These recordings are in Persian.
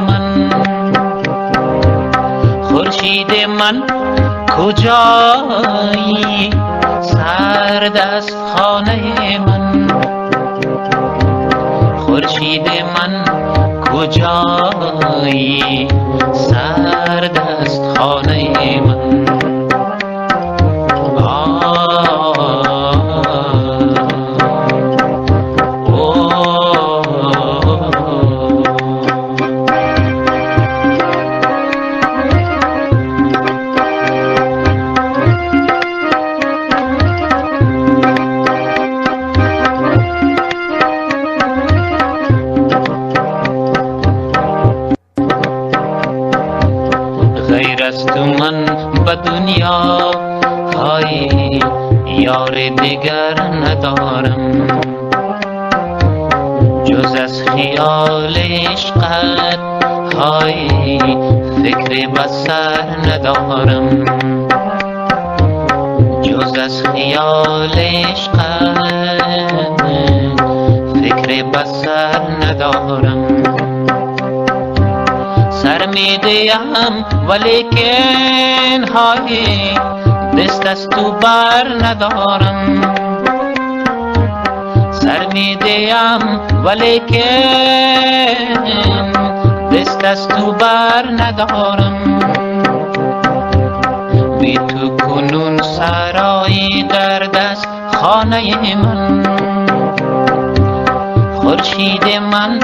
من، خورشید من کجایی؟ سرد است خانه من، خورشید من کجایی؟ سرد است خانه من. غیر از تو من به دنیا های یار دیگر ندارم، جز از خیال عشقت های فکر به سر ندارم، جز از خیال عشقت فکر به سر ندارم. سر می دیم ولیکن های دست از تو بر ندارم، سر می دیم ولیکن دست از تو بر ندارم. بی تو کنون سرای در دست خانه من، خورشید من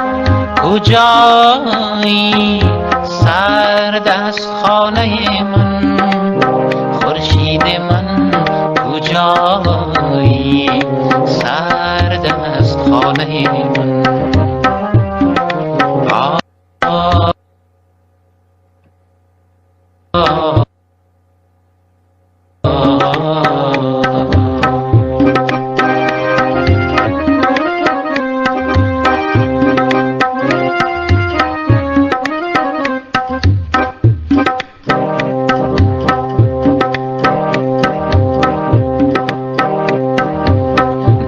کجایی؟ سرد است خانه من، خورشید من کجایی؟ سرد است خانه من.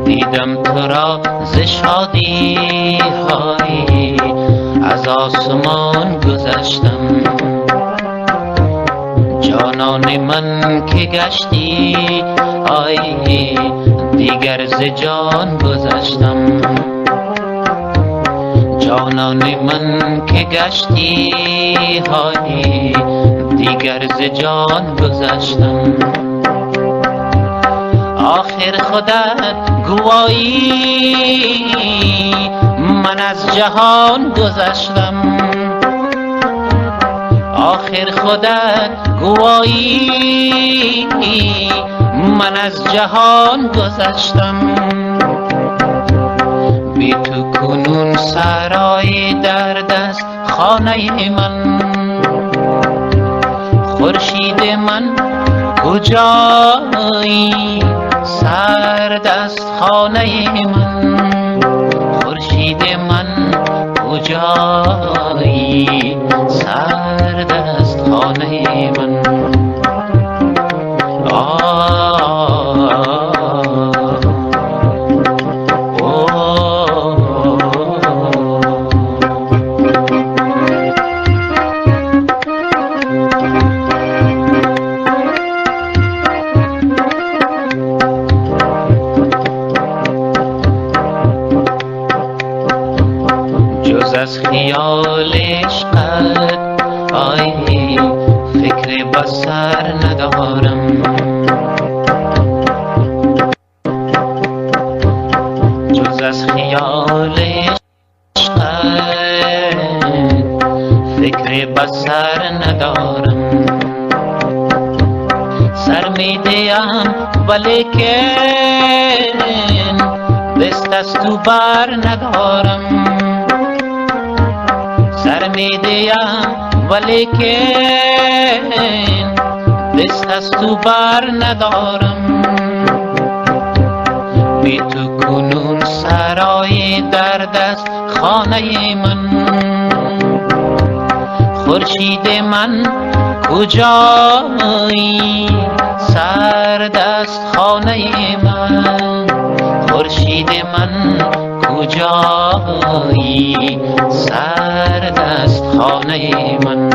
دیدم تو را ز شادی های از آسمان گذشتم، جانان من که گشتی آی دیگر ز جان گذشتم، جانان من که گشتی های دیگر ز جان گذشتم. آخر خودت گوایی من از جهان گذشتم، آخر خودت گوایی من از جهان گذشتم. بی تو کنون سرای در دست خانه من، خورشید من کجایی؟ سرد است خانه من، خورشید من کجایی؟ سرد است خانه من. جز از خیال عشقت آی فکر به سر ندارم، جز از خیال عشقت فکر به سر ندارم. سر می دیم ولیکن دست از تو بر ندارم، سر می دیم ولیکن دست از تو بر ندارم. بی تو کنون سرای در دست خانه من، خورشید من کجایی؟ سرد است خانه من، خورشید من کجایی؟ سرد است خانه خانه من.